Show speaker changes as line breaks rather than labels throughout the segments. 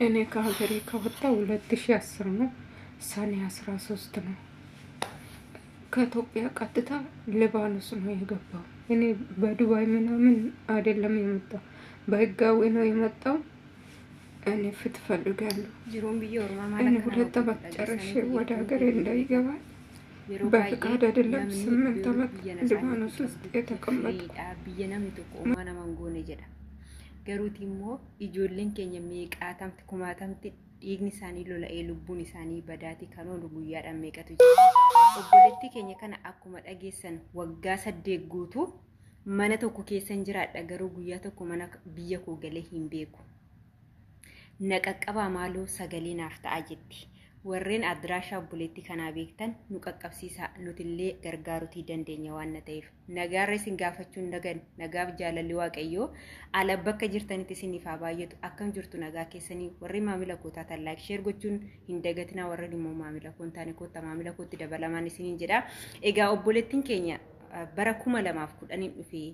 እኔ ከሀገሬ ከወጣሁ 2010 ነው፣ ሰኔ 13 ነው። ከኢትዮጵያ ቀጥታ ሊባኖስ ነው የገባው። እኔ በዱባይ ምናምን አይደለም የመጣው፣ በህጋዊ ነው የመጣው። እኔ ፍትህ ፈልጋለሁ። እኔ 2 ዓመት ጨርሼ ወደ ሀገሬ እንዳይገባል በፍቃድ አይደለም 8 ዓመት ሊባኖስ ውስጥ የተቀመጥኩ።
Garuuti immoo ijoolleen keenya meeqaatamti kumaatamti dhiigni isaanii lola'ee lubbuun isaanii badaati kan oolu guyyaadhaan meeqatu jira. Obboleettii keenya kana akkuma dhageessan waggaa 8 guutuu mana tokko keessan jiraadha, garuu guyyaa tokko mana biyya koo galee hin beeku. Naqaqqabaa maaloo sagalee naaf ta'a jetti. Warreen adiraashaa obboleettii kanaa beektan nu qaqqabsiisaa, nutillee gargaaruutii dandeenya waan ta'eef. Nagaarra isin gaafachuun nagaaf jaalalli waaqayyoo ala bakka jirtanitti isiniif haa baay'atu. Akkam jirtu nagaa keessanii warri maamila kootaa tan laayik sheer gochuun hin dagatinaa, warra immoo maamila koon taane koota maamila kootti dabalamaan isiniin jedha. Egaa obboleettiin keenya bara 2010 dhufee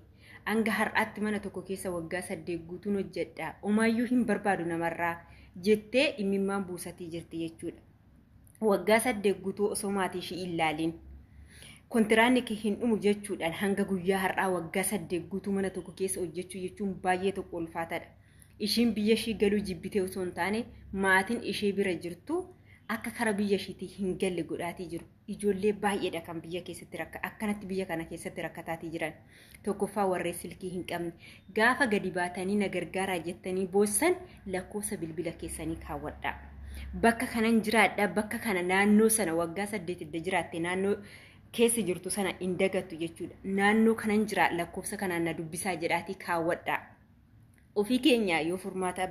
hanga har'aatti mana tokko keessa waggaa 8 guutuun hojjedha. Omaayyuu hin barbaadu namarraa jettee imimmaan buusatii jirti jechuudha. Waggaa 8 guutuu osoo maatii ishii ilaalin kontiraanni kee hin dhumu jechuudhaan hanga guyyaa har'aa waggaa 8 guutuu mana tokko keessa hojjechuu jechuun baay'ee tokko ulfaataadha. Ishiin biyya ishii galuu jibbitee osoo hin taane maatiin ishee bira jirtu akka kara biyya ishiitii hin galle godhaatii jiru. Ijoollee baay'eedha kan biyya keessatti akkanatti biyya kana keessatti rakkataatii jiran. Tokkoffaa warreen silkii hin qabne gaafa gadi baatanii na gargaaraa jettanii boossan lakkoofsa bilbila keessanii kaawwadhaa. Bakka kanan jiraadha, bakka kana naannoo sana waggaa 8 idda jiraatte naannoo keessa jirtu sana hin dagattu jechuudha. Naannoo kanan jira lakkoofsa kanaan na dubbisaa jedhaatii kaawwadhaa. Ofii keenya yoo furmaata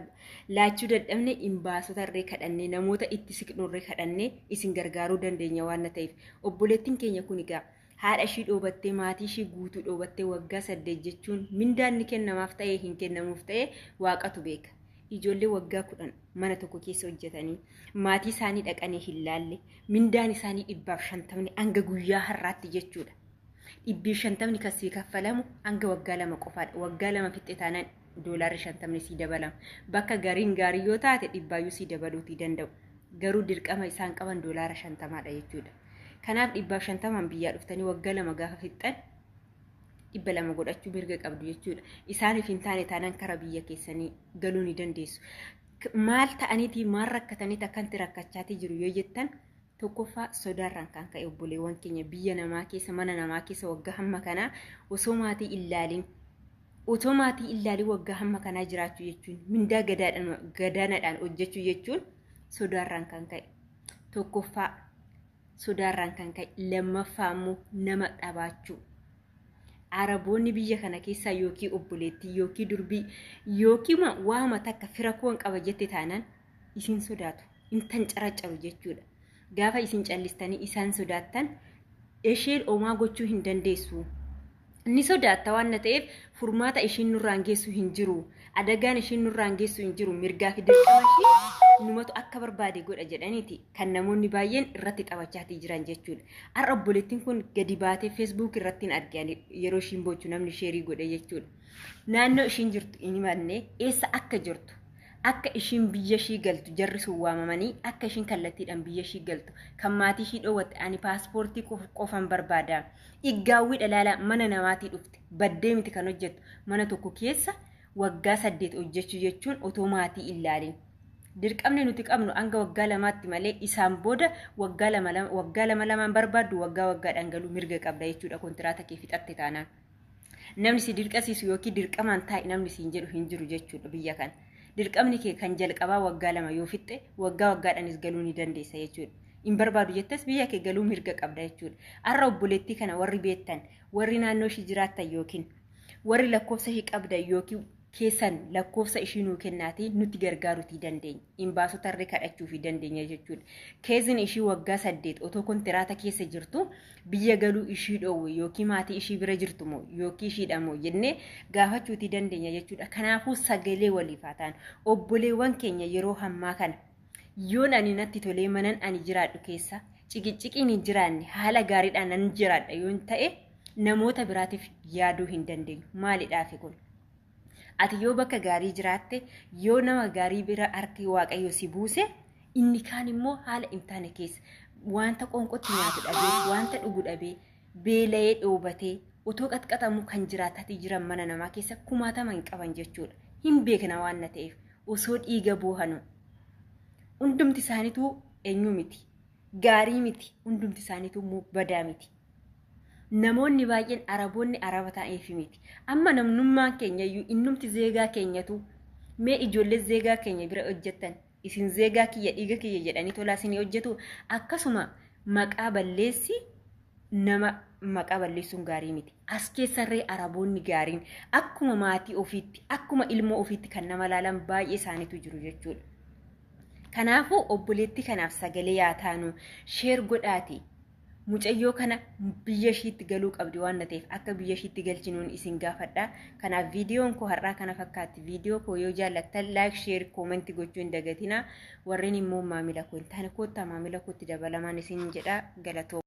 laachuu dadhabne hin baasota irree kadhannee namoota itti siqnu irree kadhannee isin gargaaruu dandeenya waan ta'eef. Obboleettiin keenya kun egaa haadha ishii dhoobattee maatii ishii guutuu dhoobattee waggaa 8 jechuun mindaan ni kennamaaf ta'ee hin kennamuuf ta'ee waaqatu beeka. Ijoollee waggaa 10 mana tokko keessa hojjetanii maatii isaanii dhaqanii hin laalle mindaan isaanii 150 hanga guyyaa har'aatti jechuudha. 150 kasii kaffalamu hanga waggaa 2 qofaadha. Waggaa 2 fixee taanaan $50 sii dabalama. Bakka gariin gaarii yoo taate dhibbaayyuu sii dabaluutii danda'u. Garuu dirqama isaan qaban $50dha jechuudha. Kanaaf 150 biyyaa dhuftanii waggaa 2 gaafa fixan 200 godhachuu mirga qabdu jechuudha. Isaaniif hin taane taanaan kara biyya keessanii galuu ni dandeessu. Maal ta'aniitii maal rakkataniiti akkanti rakkachaatii jiru yoo jettan tokkoffaa sodaarraan kan ka'e obboleewwan keenya biyya namaa keessa mana namaa keessa waggaa hamma kanaa osoo maatii ilaalin waggaa hamma kanaa jiraachuu jechuun mindaa gadaanaadhaan hojjechuu jechuun sodaarraan kan ka'e. Tokkoffaa sodaarraan kan ka'e, lammaffaa immoo nama dhabaachuu. Araboonni biyya kana keessa yookiin obboleettii yookiin durbii yookiin waama takka fira koon qaba jette taanaan isin sodaatu. Intan caraccaru jechuudha. Gaafa isin callistanii isaan sodaattan isheen omaa gochuu hin dandeessu. Ni sodaatta waan ta'eef furmaata ishiin nurraan geessu hin jiru. Adagaan ishiin nurraan geessu hin jiru. Mirgaa fi dirqama ishii numatu akka barbaade godha jedhaniiti kan namoonni baay'een irratti taphachaatii jiran jechuudha. Har'a obboleettiin kun gadi baatee Facebook irratti argan yeroo ishiin bochu namni sheerii godhe jechuudha. Naannoo ishiin jirtu hin himanne eessa akka jirtu akka ishiin biyya ishii galtu jarri sun waamamanii akka ishiin kallattiidhaan biyya ishii galtu kan maatii ishii dhoowwatte ani paaspoortii qofan barbaada. Iggaawwii dhalaala mana namaatii dhufte baddee miti kan hojjettu mana tokko keessa waggaa 8 hojjechuu jechuun otoo maatii ilaalin. Dirqamni nuti qabnu hanga waggaa 2tti malee isaan booda waggaa 2 barbaaddu waggaadhaan galuu mirga qabda jechuudha. Kontiraata kee fixatte taanaan namni si dirqasiisu yookiin dirqamaan taa'e namni siin jedhu hin jiru jechuudha biyya kana. Dirqamni kee kan jalqabaa waggaa 2 yoo fixxe waggaadhaanis galuu ni dandeessa jechuudha. In barbaadu jettes biyya kee galuu mirga qabda jechuudha. Har'a obboleettii kana warri beektan warri naannoo ishii jiraattan yookiin warri lakkoofsa ishii qabdan yookiin keessan lakkoofsa ishii nuu kennaatii nuti gargaaruutii dandeenya. Imbaasota irree kadhachuufii dandeenya jechuudha. Keezin ishii waggaa 8 otoo kontiraata keessa jirtu biyya galuu ishii dhoowwe yookiin maatii ishii bira jirtu moo yookiin ishiidha moo jennee gaafachuutii dandeenya jechuudha. Kanaafuu sagalee waliif haa ta'an obboleewwan keenya yeroo hammaa kana yoon ani natti tolee manan ani jiraadhu keessa ciqiciqiin hin jiraanne haala gaariidhaan nan jiraadha yoon ta'e namoota biraatiif yaaduu hin dandeenyu. Maalidhaafi kun? ati yoo bakka gaarii jiraatte yoo nama gaarii bira harki waaqayyo si buuse inni kaan immoo haala imtaana keessa wanta qonqotti nyaatu dhabee wanta dhugu dhabee beela'ee dhoobatee otoo qaxqaxamu kan jiraatati jiran mana namaa keessa kumaatama hin qaban jechuudha. Hin beekna waan na ta'eef osoo dhiiga boohanu hundumti isaaniitu eenyu miti gaarii miti hundumti isaaniitu badaa miti. Namoonni baay'een araboonni araba ta'eef miti amma namnummaan keenya iyyuu innumti zeegaa keenyatu mee ijoollee zeegaa keenya bira hojjettan isin zeegaa kiyya dhiiga kiyya jedhanii tolaa isin hojjetu akkasuma maqaa balleessi nama maqaa balleessuun gaarii miti. As keessarree araboonni gaariin akkuma maatii ofiitti akkuma ilmoo ofiitti kan nama laalan baay'ee isaaniitu jiru jechuudha. Kanaafuu obboleetti kanaaf sagalee yaa taanu sheer godhaati. Mucayyoo kana biyya ishiitti galuu qabdi waan ta'eef akka biyya ishiitti galchinuun isin gaafadha. Kanaaf viidiyoon koo har'aa kana fakkaatti. Viidiyoo koo yoo jaallattan laayik sheer koomentii gochuu hin dagatina. Warreen immoo maamila koo hin taane koottaa maamila kootti dabalamaan isin jedha galatoo.